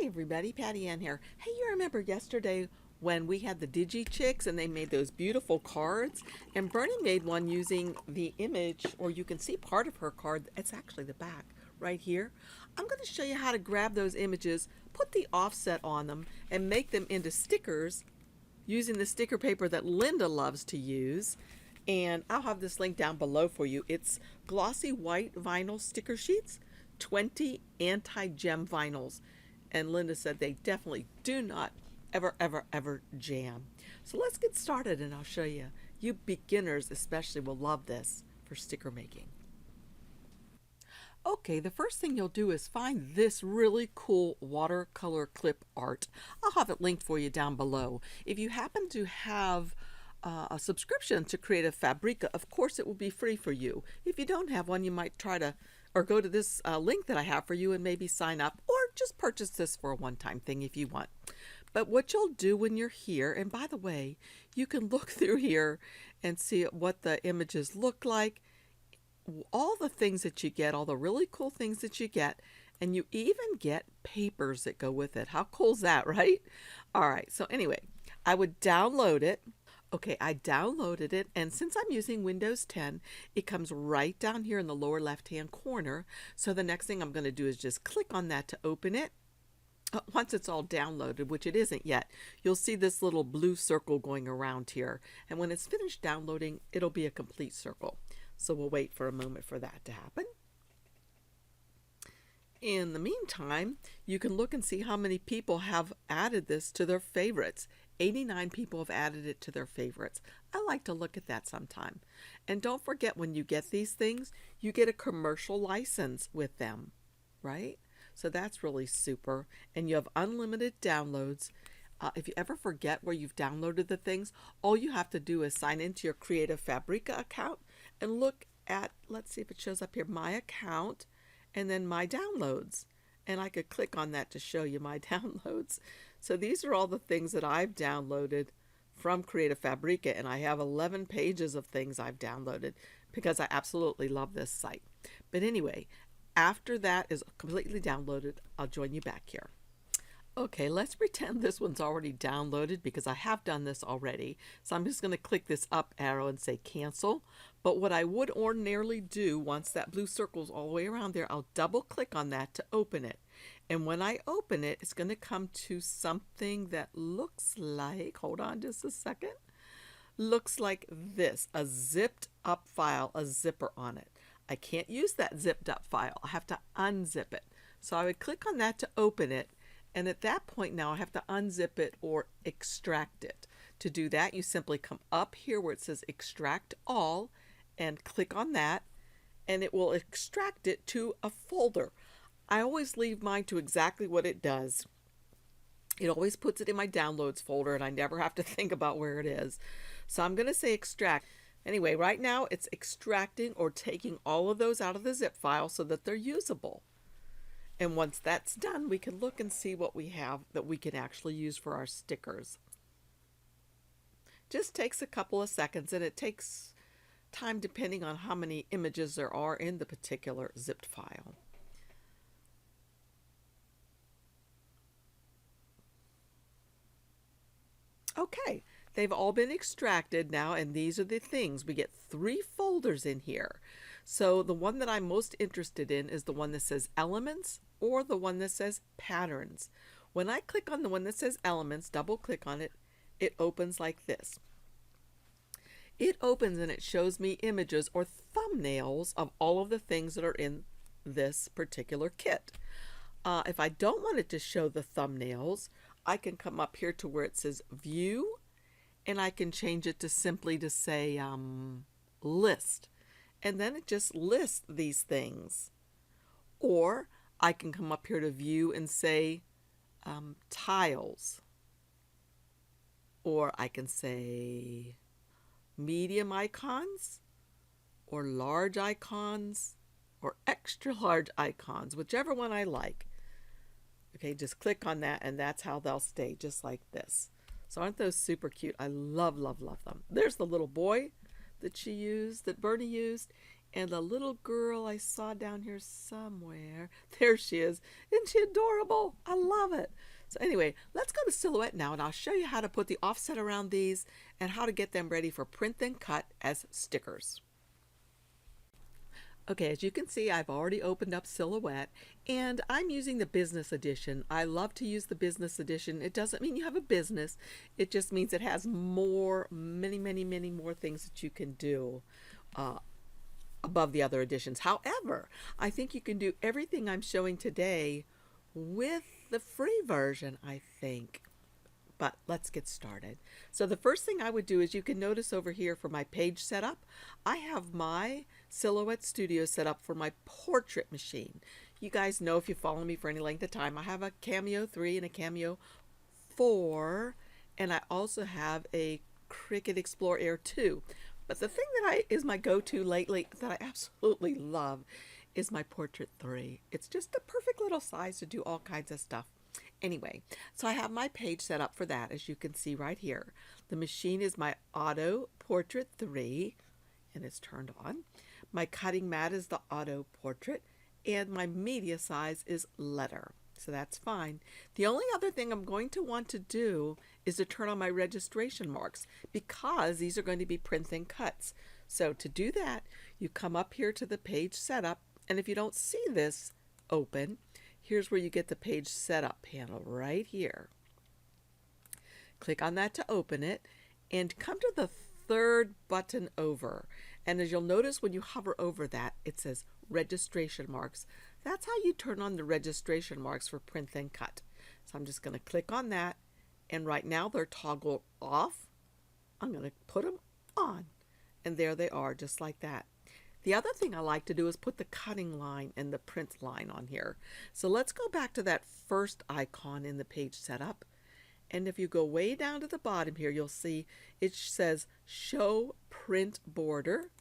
everybody, Patty Ann here. Hey, you remember yesterday when we had the DIGI chicks and they made those beautiful cards? And Bernie made one using the image, or you can see part of her card. It's actually the back right here. I'm going to show you how to grab those images, put the offset on them, and make them into stickers using the sticker paper that Linda loves to use. And I'll have this link down below for you. It's glossy white vinyl sticker sheets, 20 anti-gem vinyls. And Linda said they definitely do not ever jam. So let's get started and I'll show you. You beginners especially will love this for sticker making. Okay, the first thing you'll do is find this really cool watercolor clip art. I'll have it linked for you down below. If you happen to have a subscription to Creative Fabrica, of course it will be free for you. If you don't have one, you might try to or go to this link that I have for you and maybe sign up, or just purchase this for a one-time thing if you want. But what you'll do when you're here, and by the way, you can look through here and see what the images look like, all the things that you get, all the really cool things that you get, and you even get papers that go with it. How cool is that, right? All right, so anyway, I would download it. Okay, I downloaded it, and since I'm using Windows 10, it comes right down here in the lower left-hand corner. So the next thing I'm going to do is just click on that to open it. Once it's all downloaded, which it isn't yet, you'll see this little blue circle going around here. And when it's finished downloading, it'll be a complete circle. So we'll wait for a moment for that to happen. In the meantime, you can look and see how many people have added this to their favorites. 89 people have added it to their favorites. I like to look at that sometime. And don't forget, when you get these things, you get a commercial license with them, right? So that's really super. And you have unlimited downloads. If you ever forget where you've downloaded the things, all you have to do is sign into your Creative Fabrica account and look at, let's see if it shows up here, my account, and then my downloads. And I could click on that to show you my downloads. So these are all the things that I've downloaded from Creative Fabrica, and I have 11 pages of things I've downloaded because I absolutely love this site. But anyway, after that is completely downloaded, I'll join you back here. Okay, let's pretend this one's already downloaded because I have done this already. So I'm just going to click this up arrow and say cancel. But what I would ordinarily do once that blue circle's all the way around there, I'll double click on that to open it. And when I open it, it's going to come to something that looks like, hold on just a second, looks like this, a zipped up file, a zipper on it. I can't use that zipped up file. I have to unzip it. So I would click on that to open it. And at that point now I have to unzip it or extract it. To do that, you simply come up here where it says extract all and click on that, and it will extract it to a folder. I always leave mine to exactly what it does. It always puts it in my downloads folder and I never have to think about where it is. So I'm going to say extract. Anyway, right now it's extracting or taking all of those out of the zip file so that they're usable. And once that's done, we can look and see what we have that we can actually use for our stickers. Just takes a couple of seconds, and it takes time depending on how many images there are in the particular zipped file. Okay, they've all been extracted now, and these are the things. We get 3 folders in here. So the one that I'm most interested in is the one that says Elements or the one that says Patterns. When I click on the one that says Elements, double click on it, it opens like this. It opens and it shows me images or thumbnails of all of the things that are in this particular kit. If I don't want it to show the thumbnails, I can come up here to where it says View, and I can change it to simply to say List. And then it just lists these things. Or I can come up here to View and say Tiles. Or I can say medium icons, or large icons, or extra large icons, whichever one I like. Okay, just click on that and that's how they'll stay, just like this. So aren't those super cute? I love them. There's the little boy that she used, that Bernie used, And the little girl I saw down here somewhere, there she is. Isn't she adorable? I love it. So anyway, let's go to Silhouette now, and I'll show you how to put the offset around these and how to get them ready for print then cut as stickers. Okay, as you can see, I've already opened up Silhouette, and I'm using the business edition. I love to use the business edition. It doesn't mean you have a business. It just means it has many more things that you can do above the other editions. However, I think you can do everything I'm showing today with the free version, I think. But let's get started. So the first thing I would do is, you can notice over here for my page setup, I have my Silhouette Studio set up for my portrait machine. You guys know, if you follow me for any length of time, I have a Cameo 3 and a Cameo 4, and I also have a Cricut Explore Air 2. But the thing that is my go-to lately, that I absolutely love, is my Portrait 3. It's just the perfect little size to do all kinds of stuff. Anyway, so I have my page set up for that, as you can see right here. The machine is my Auto Portrait 3, and it's turned on. My cutting mat is the Auto Portrait, and my media size is letter. So that's fine. The only other thing I'm going to want to do is to turn on my registration marks, because these are going to be print then cuts. So to do that, you come up here to the page setup, and if you don't see this open, here's where you get the page setup panel right here. Click on that to open it, and come to the third button over. And as you'll notice, when you hover over that, it says registration marks. That's how you turn on the registration marks for print then cut. So I'm just going to click on that, and right now they're toggled off. I'm going to put them on, and there they are, just like that. The other thing I like to do is put the cutting line and the print line on here. So let's go back to that first icon in the page setup. And if you go way down to the bottom here, you'll see it says show print border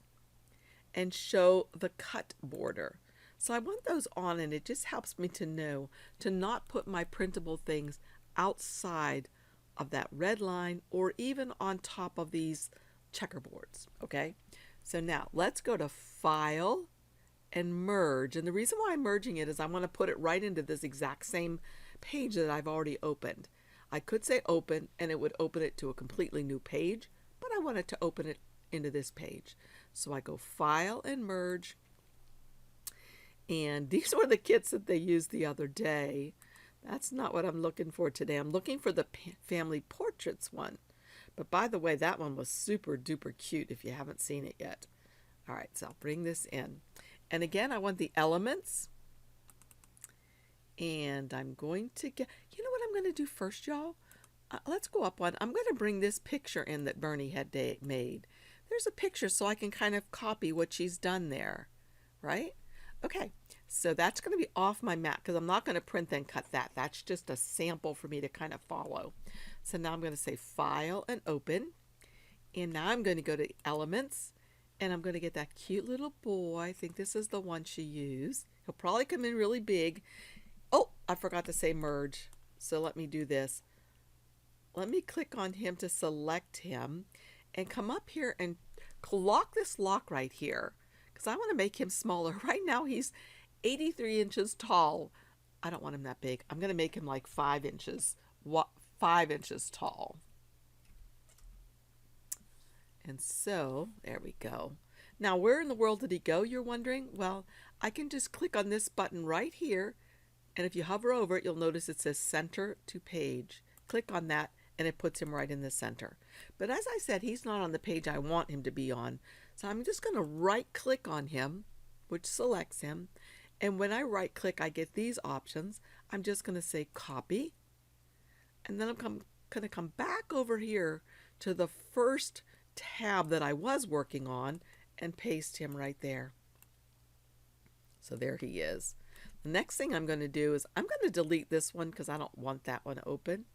and show the cut border. So I want those on, and it just helps me to know to not put my printable things outside of that red line or even on top of these checkerboards. Okay, so now let's go to File and Merge. And the reason why I'm merging it is I want to put it right into this exact same page that I've already opened. I could say open, and it would open it to a completely new page, but I wanted to open it into this page. So I go File and Merge. And these were the kits that they used the other day. That's not what I'm looking for today. I'm looking for the family portraits one. But by the way, that one was super duper cute if you haven't seen it yet. All right, so I'll bring this in. And again, I want the elements. And I'm going to get, you know what I'm going to do first, y'all? Let's go up one. I'm going to bring this picture in that Bernie had made. There's a picture, so I can kind of copy what she's done there, right? Okay, so that's going to be off my mat, because I'm not going to print then cut that. That's just a sample for me to kind of follow. So now I'm going to say File and Open. And now I'm going to go to Elements, and I'm going to get that cute little boy. I think this is the one she used. He'll probably come in really big. Oh, I forgot to say Merge. So let me do this. Let me click on him to select him, and come up here and lock this lock right here, because I want to make him smaller. Right now he's 83 inches tall. I don't want him that big. I'm going to make him like 5 inches, 5 inches tall. And so there we go. Now, where in the world did he go, you're wondering? Well, I can just click on this button right here, and if you hover over it, you'll notice it says Center to Page. Click on that, and it puts him right in the center. But as I said, he's not on the page I want him to be on. So I'm just going to right click on him, which selects him. And when I right click, I get these options. I'm just going to say Copy. And then I'm going to come back over here to the first tab that I was working on and paste him right there. So there he is. The next thing I'm going to do is I'm going to delete this one, because I don't want that one open.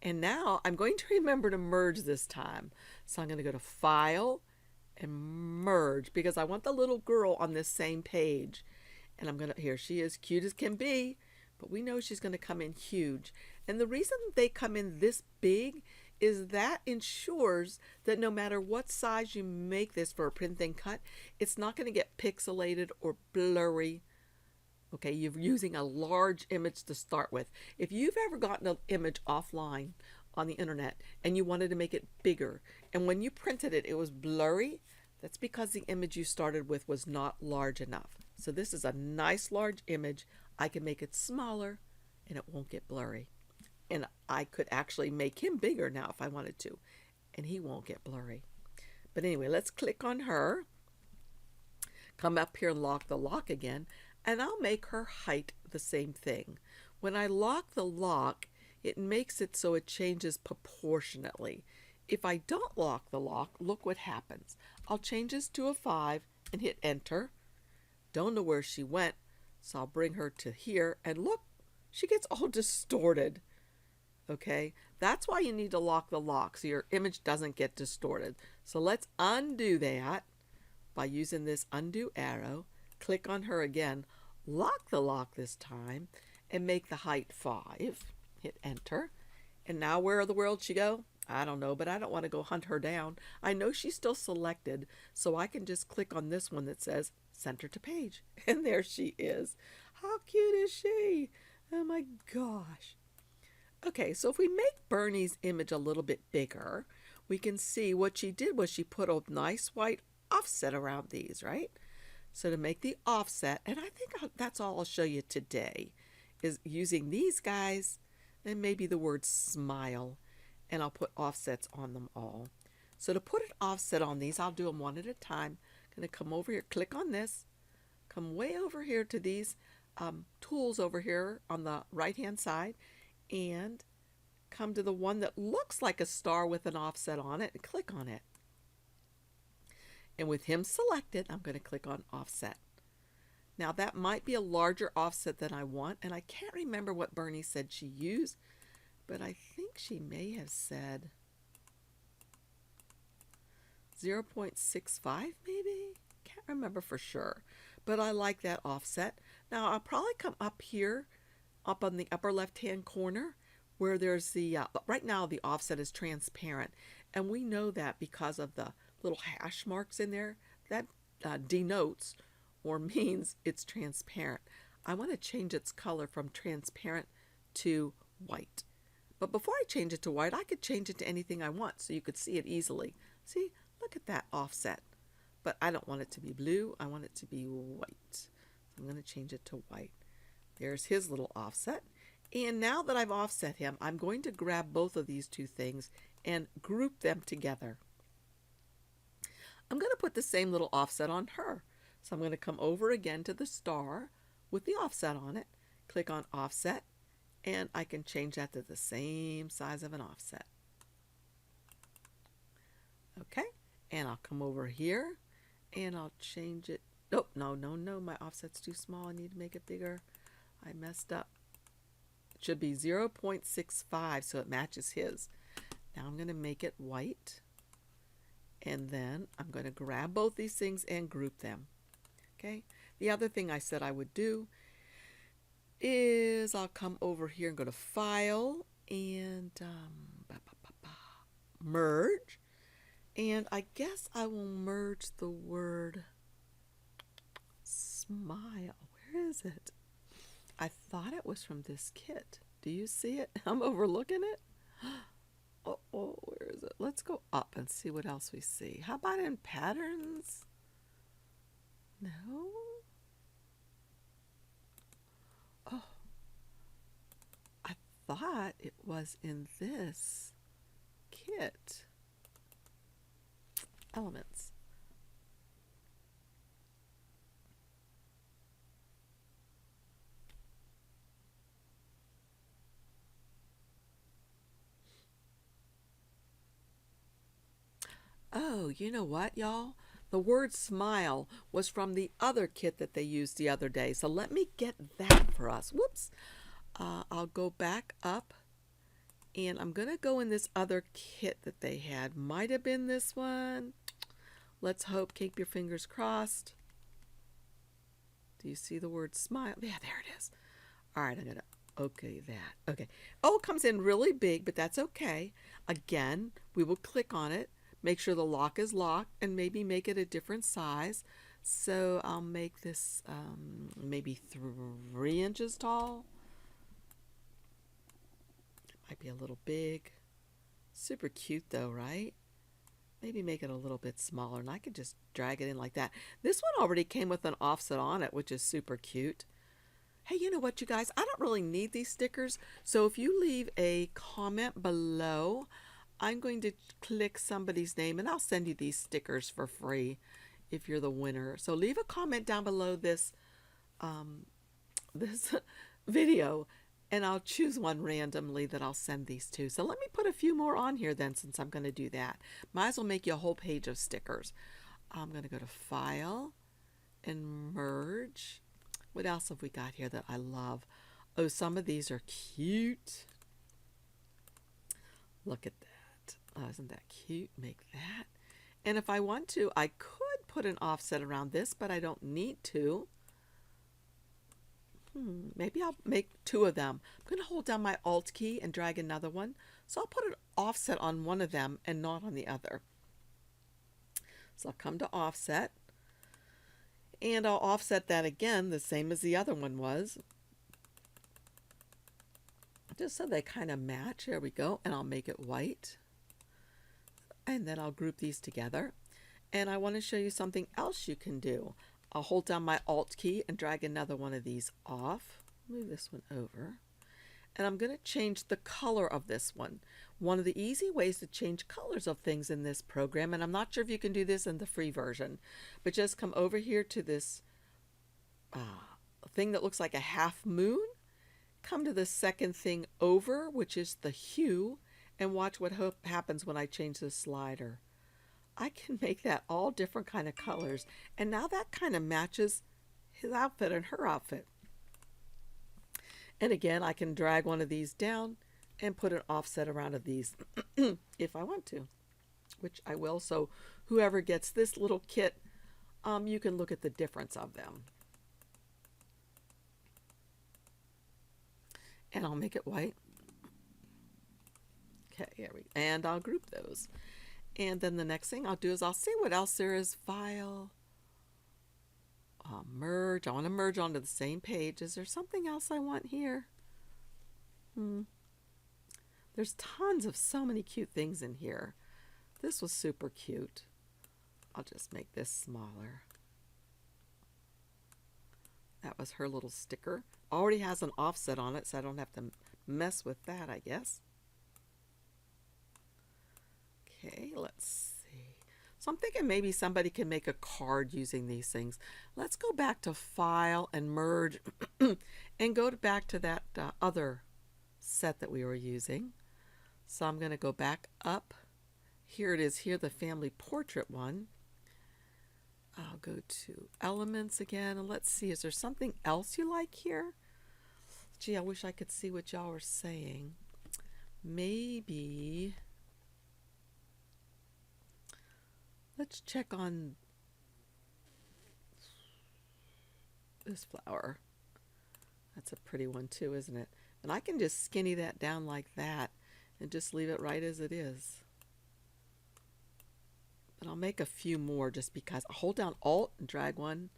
And now I'm going to remember to merge this time. So I'm going to go to File and Merge, because I want the little girl on this same page. And I'm going to, here she is, cute as can be, but we know she's going to come in huge. And the reason they come in this big is that ensures that no matter what size you make this for a print and cut, it's not going to get pixelated or blurry. Okay, you're using a large image to start with. If you've ever gotten an image offline on the internet and you wanted to make it bigger, and when you printed it, it was blurry, that's because the image you started with was not large enough. So this is a nice large image. I can make it smaller and it won't get blurry. And I could actually make him bigger now if I wanted to, and he won't get blurry. But anyway, let's click on her. Come up here and lock the lock again, and I'll make her height the same thing. When I lock the lock, it makes it so it changes proportionately. If I don't lock the lock, look what happens. I'll change this to a 5 and hit enter. Don't know where she went, so I'll bring her to here, and look, she gets all distorted. Okay, that's why you need to lock the lock so your image doesn't get distorted. So let's undo that by using this undo arrow. Click on her again, lock the lock this time, and make the height 5. Hit enter. And now where in the world she go? I don't know, but I don't want to go hunt her down. I know she's still selected, so I can just click on this one that says center to page. And there she is. How cute is she? Oh my gosh. Okay, so if we make Bernie's image a little bit bigger, we can see what she did was she put a nice white offset around these, right? So to make the offset, and I think that's all I'll show you today, is using these guys and maybe the word smile, and I'll put offsets on them all. So to put an offset on these, I'll do them one at a time. I'm going to come over here, click on this, come way over here to these tools over here on the right hand side, and come to the one that looks like a star with an offset on it and click on it. And with him selected, I'm going to click on offset. Now that might be a larger offset than I want, and I can't remember what Bernie said she used, but I think she may have said 0.65 maybe? Can't remember for sure, but I like that offset. Now I'll probably come up here, up on the upper left hand corner where there's the, right now the offset is transparent, and we know that because of the little hash marks in there, that denotes or means it's transparent. I want to change its color from transparent to white. But before I change it to white, I could change it to anything I want so you could see it easily. See, look at that offset. But I don't want it to be blue, I want it to be white. So I'm going to change it to white. There's his little offset. And now that I've offset him, I'm going to grab both of these two things and group them together. I'm going to put the same little offset on her. So I'm going to come over again to the star with the offset on it, click on offset, and I can change that to the same size of an offset. Okay, and I'll come over here and I'll change it. Oh, no, my offset's too small. I need to make it bigger. I messed up. It should be 0.65 so it matches his. Now I'm going to make it white, and then I'm going to grab both these things and group them. Okay, the other thing I said I would do is I'll come over here and go to File and Merge, and I guess I will merge the word smile. Where is it? I thought it was from this kit. Do you see it? I'm overlooking it. Oh, where is it? Let's go up and see what else we see. How about in patterns? No? Oh, I thought it was in this kit. Elements. Oh, you know what, y'all? The word smile was from the other kit that they used the other day. So let me get that for us. Whoops. I'll go back up, and I'm going to go in this other kit that they had. Might have been this one. Let's hope. Keep your fingers crossed. Do you see the word smile? Yeah, there it is. All right, I'm going to Okay, that. Okay. Oh, it comes in really big, but that's okay. Again, we will click on it, make sure the lock is locked, and maybe make it a different size. So I'll make this maybe 3 inches tall. It might be a little big. Super cute though, right? Maybe make it a little bit smaller, and I could just drag it in like that. This one already came with an offset on it, which is super cute. Hey, you know what, you guys? I don't really need these stickers, so if you leave a comment below, I'm going to click somebody's name, and I'll send you these stickers for free if you're the winner. So leave a comment down below this this video, and I'll choose one randomly that I'll send these to. So let me put a few more on here then, since I'm going to do that. Might as well make you a whole page of stickers. I'm going to go to File and Merge. What else have we got here that I love? Oh, some of these are cute. Look at that. Oh, isn't that cute? Make that. And if I want to, I could put an offset around this, but I don't need to. Maybe I'll make 2 of them. I'm going to hold down my Alt key and drag another one. So I'll put an offset on one of them and not on the other. So I'll come to Offset. And I'll offset that again, the same as the other one was. Just so they kind of match. There we go. And I'll make it white. And then I'll group these together. And I want to show you something else you can do. I'll hold down my Alt key and drag another one of these off. Move this one over. And I'm going to change the color of this one. One of the easy ways to change colors of things in this program, and I'm not sure if you can do this in the free version, but just come over here to this thing that looks like a half moon. Come to the second thing over, which is the hue, and watch what happens when I change the slider. I can make that all different kind of colors, and now that kind of matches his outfit and her outfit. And again, I can drag one of these down and put an offset around of these if I want to, which I will. So whoever gets this little kit, you can look at the difference of them. And I'll make it white. Okay, here we go. And I'll group those. And then the next thing I'll do is I'll see what else there is. File. Merge. I want to merge onto the same page. Is there something else I want here? There's tons of so many cute things in here. This was super cute. I'll just make this smaller. That was her little sticker. Already has an offset on it, so I don't have to mess with that, I guess. Okay, let's see. So I'm thinking maybe somebody can make a card using these things. Let's go back to File and Merge and go back to that other set that we were using. So I'm going to go back up. Here it is here, the family portrait one. I'll go to Elements again, and let's see, is there something else you like here? Gee, I wish I could see what y'all were saying. Maybe... let's check on this flower. That's a pretty one too, isn't it? And I can just skinny that down like that and just leave it right as it is. But I'll make a few more just because. I'll hold down Alt and drag one,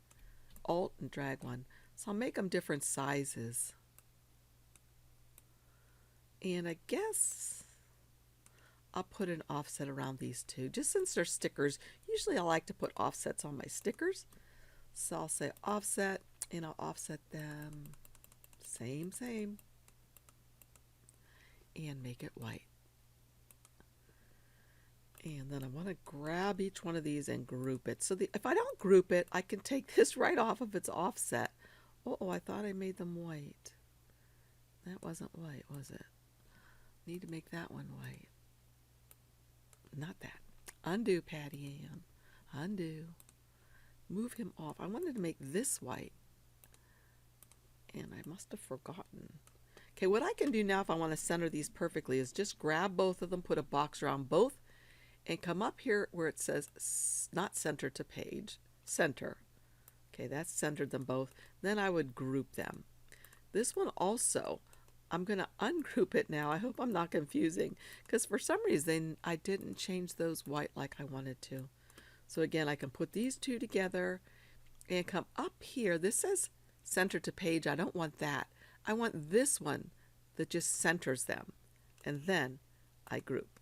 Alt and drag one. So I'll make them different sizes. And I guess I'll put an offset around these two. Just since they're stickers, usually I like to put offsets on my stickers. So I'll say offset, and I'll offset them same. And make it white. And then I want to grab each one of these and group it. So if I don't group it, I can take this right off of its offset. Oh, I thought I made them white. That wasn't white, was it? Need to make that one white. Not that. Undo, Patty Ann. Undo. Move him off. I wanted to make this white. And I must have forgotten. Okay, what I can do now if I want to center these perfectly is just grab both of them, put a box around both, and come up here where it says not center to page. Center. Okay, that's centered them both. Then I would group them. This one also, I'm going to ungroup it now. I hope I'm not confusing because for some reason I didn't change those white like I wanted to. So again, I can put these two together and come up here. This says center to page. I don't want that. I want this one that just centers them. And then I group.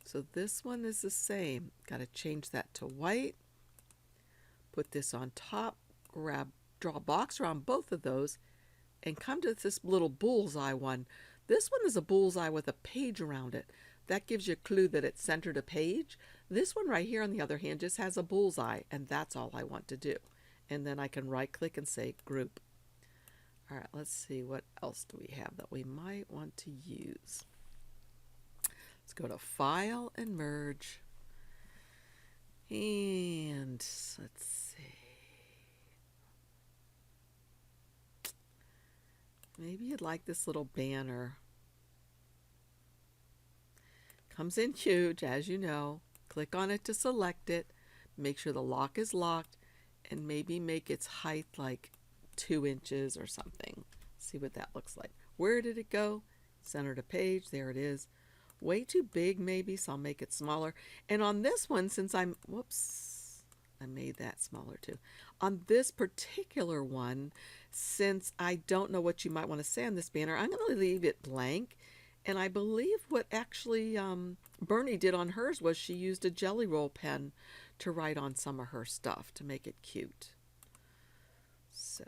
So this one is the same. Got to change that to white. Put this on top. Draw a box around both of those and come to this little bullseye one. This one is a bullseye with a page around it. That gives you a clue that it's centered a page. This one right here, on the other hand, just has a bullseye, and that's all I want to do. And then I can right click and say group. All right, let's see, what else do we have that we might want to use? Let's go to File and Merge. And let's see. Maybe you'd like this little banner. Comes in huge, as you know. Click on it to select it. Make sure the lock is locked, and maybe make its height like 2 inches or something. See what that looks like. Where did it go? Center to page. There it is. Way too big maybe, so I'll make it smaller. And on this one, since I'm, whoops, I made that smaller too. On this particular one, since I don't know what you might want to say on this banner, I'm going to leave it blank. And I believe what actually Bernie did on hers was she used a Jelly Roll pen to write on some of her stuff to make it cute. So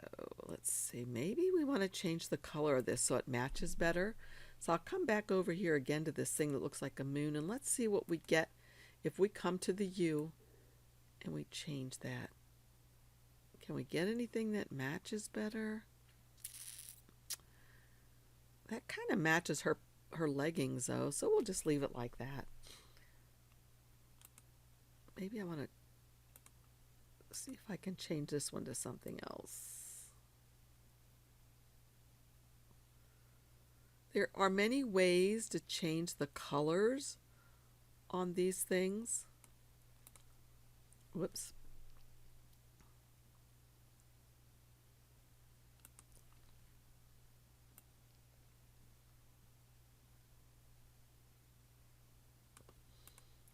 let's see, maybe we want to change the color of this so it matches better. So I'll come back over here again to this thing that looks like a moon, and let's see what we get if we come to the U and we change that. Can we get anything that matches better? That kind of matches her leggings though, so we'll just leave it like that. Maybe I want to see if I can change this one to something else. There are many ways to change the colors on these things. Whoops.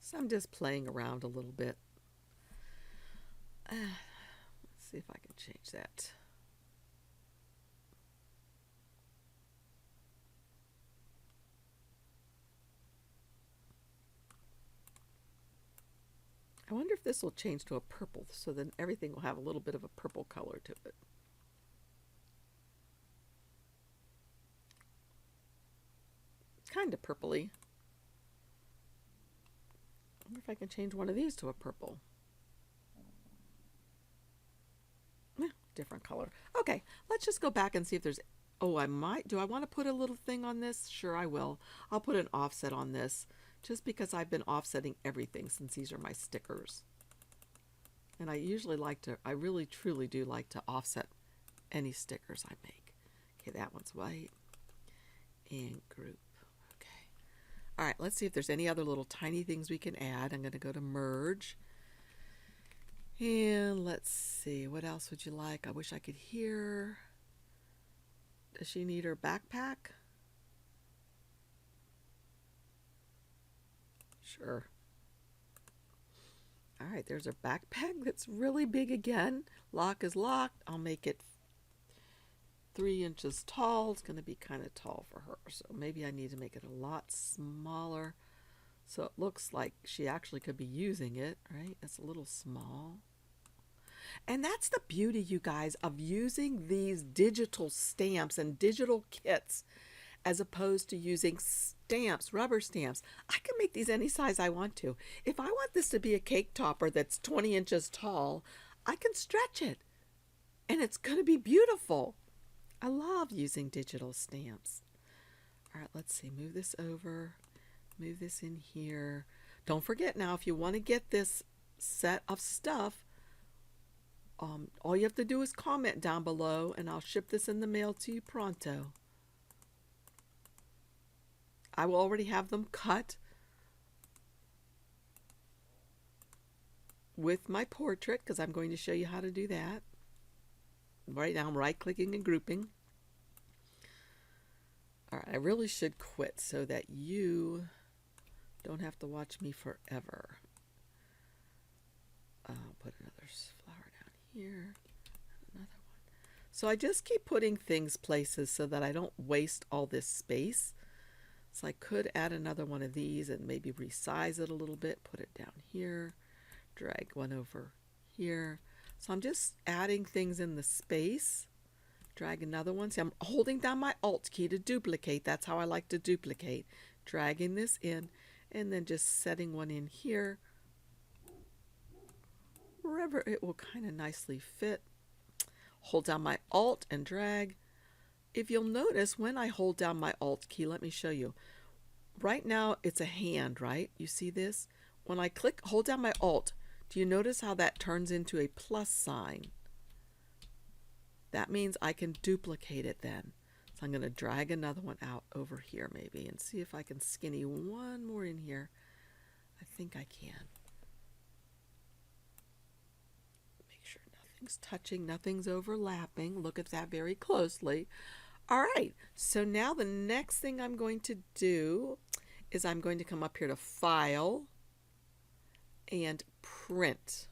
So I'm just playing around a little bit. Let's see if I can change that. I wonder if this will change to a purple, so then everything will have a little bit of a purple color to it. Kind of purpley. I wonder if I can change one of these to a purple. Different color. Okay, let's just go back and see if there's, oh, I might, do I want to put a little thing on this? Sure, I will. I'll put an offset on this just because I've been offsetting everything since these are my stickers. And I usually like to, I really truly do like to offset any stickers I make. Okay, that one's white. And group. Okay. All right, let's see if there's any other little tiny things we can add. I'm going to go to merge. And let's see, what else would you like? I wish I could hear. Does she need her backpack? Sure. All right, there's her backpack that's really big again. Lock is locked. I'll make it 3 inches tall. It's going to be kind of tall for her, so maybe I need to make it a lot smaller so it looks like she actually could be using it, right? It's a little small. And that's the beauty, you guys, of using these digital stamps and digital kits as opposed to using stamps, rubber stamps. I can make these any size I want to. If I want this to be a cake topper that's 20 inches tall, I can stretch it and it's going to be beautiful. I love using digital stamps. All right, let's see. Move this over. Move this in here. Don't forget now, if you want to get this set of stuff, all you have to do is comment down below and I'll ship this in the mail to you pronto. I will already have them cut with my portrait because I'm going to show you how to do that. Right now I'm right clicking and grouping. All right, I really should quit so that you don't have to watch me forever. I'll put another flower down here, another one. So I just keep putting things places so that I don't waste all this space. So I could add another one of these and maybe resize it a little bit, put it down here, drag one over here. So I'm just adding things in the space. Drag another one. See, I'm holding down my Alt key to duplicate. That's how I like to duplicate. Dragging this in and then just setting one in here, wherever it will kind of nicely fit. Hold down my Alt and drag. If you'll notice, when I hold down my Alt key, let me show you. Right now it's a hand, right? You see this? When I hold down my Alt, do you notice how that turns into a plus sign? That means I can duplicate it then. So I'm going to drag another one out over here maybe and see if I can skinny one more in here. I think I can. Make sure nothing's touching, nothing's overlapping. Look at that very closely. All right, so now the next thing I'm going to do is I'm going to come up here to File and Print.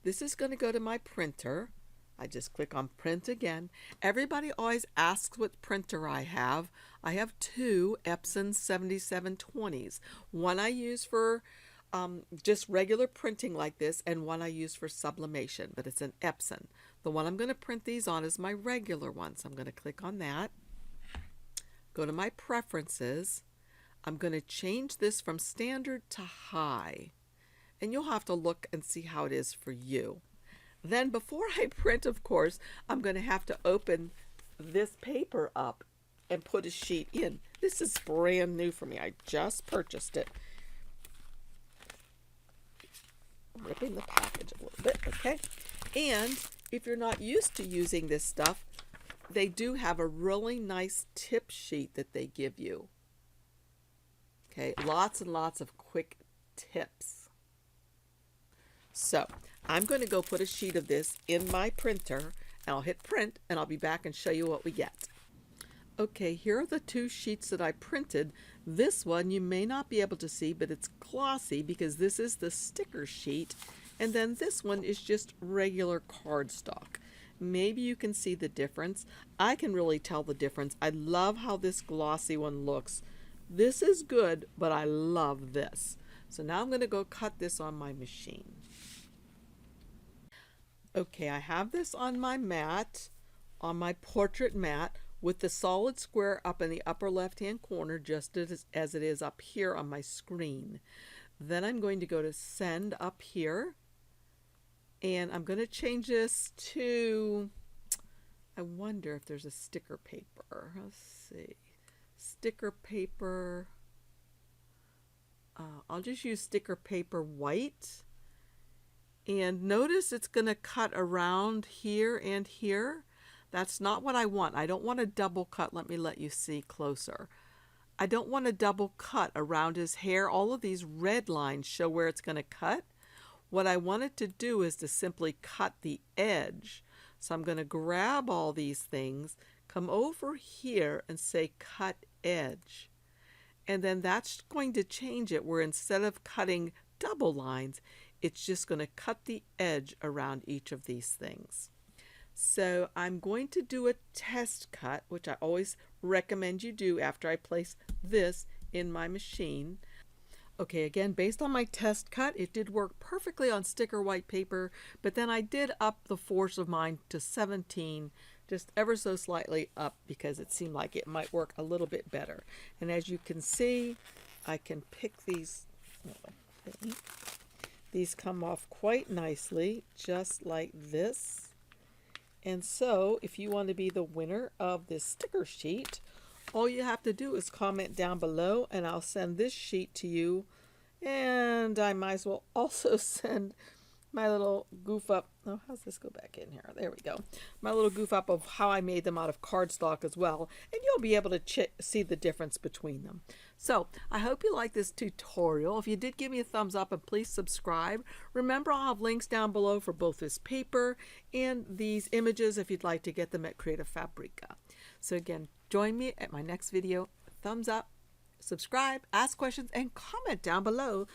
This is going to go to my printer. I just click on Print again. Everybody always asks what printer I have. I have two Epson 7720s. One I use for just regular printing like this, and one I use for sublimation, but it's an Epson. The one I'm going to print these on is my regular one, so I'm going to click on that. Go to my preferences. I'm going to change this from standard to high, and you'll have to look and see how it is for you. Then before I print, of course, I'm going to have to open this paper up and put a sheet in. This is brand new for me. I just purchased it. Ripping the package a little bit, okay? And if you're not used to using this stuff, they do have a really nice tip sheet that they give you. Okay, lots and lots of quick tips. So I'm going to go put a sheet of this in my printer, and I'll hit print, and I'll be back and show you what we get. Okay, here are the two sheets that I printed. This one you may not be able to see, but it's glossy because this is the sticker sheet, and then this one is just regular cardstock. Maybe you can see the difference. I can really tell the difference. I love how this glossy one looks. This is good, but I love this. So now I'm going to go cut this on my machine. Okay, I have this on my mat, on my portrait mat, with the solid square up in the upper left-hand corner, just as it is up here on my screen. Then I'm going to go to Send up here, and I'm going to change this to, I wonder if there's a sticker paper. Let's see. Sticker paper. I'll just use sticker paper white. And notice it's going to cut around here and here. That's not what I want. I don't want a double cut. Let me let you see closer. I don't want a double cut around his hair. All of these red lines show where it's going to cut. What I want it to do is to simply cut the edge. So I'm going to grab all these things, come over here and say cut edge. And then that's going to change it where instead of cutting double lines, it's just going to cut the edge around each of these things. So I'm going to do a test cut, which I always recommend you do after I place this in my machine. Okay, again, based on my test cut, it did work perfectly on sticker white paper, but then I did up the force of mine to 17, just ever so slightly up because it seemed like it might work a little bit better. And as you can see, I can pick these. These come off quite nicely, just like this. And so, if you want to be the winner of this sticker sheet, all you have to do is comment down below, and I'll send this sheet to you. And I might as well also send my little goof up. Oh, how's this go back in here? There we go. My little goof up of how I made them out of cardstock as well. And you'll be able to see the difference between them. So I hope you like this tutorial. If you did, give me a thumbs up and please subscribe. Remember, I'll have links down below for both this paper and these images if you'd like to get them at Creative Fabrica. So again, join me at my next video. Thumbs up, subscribe, ask questions, and comment down below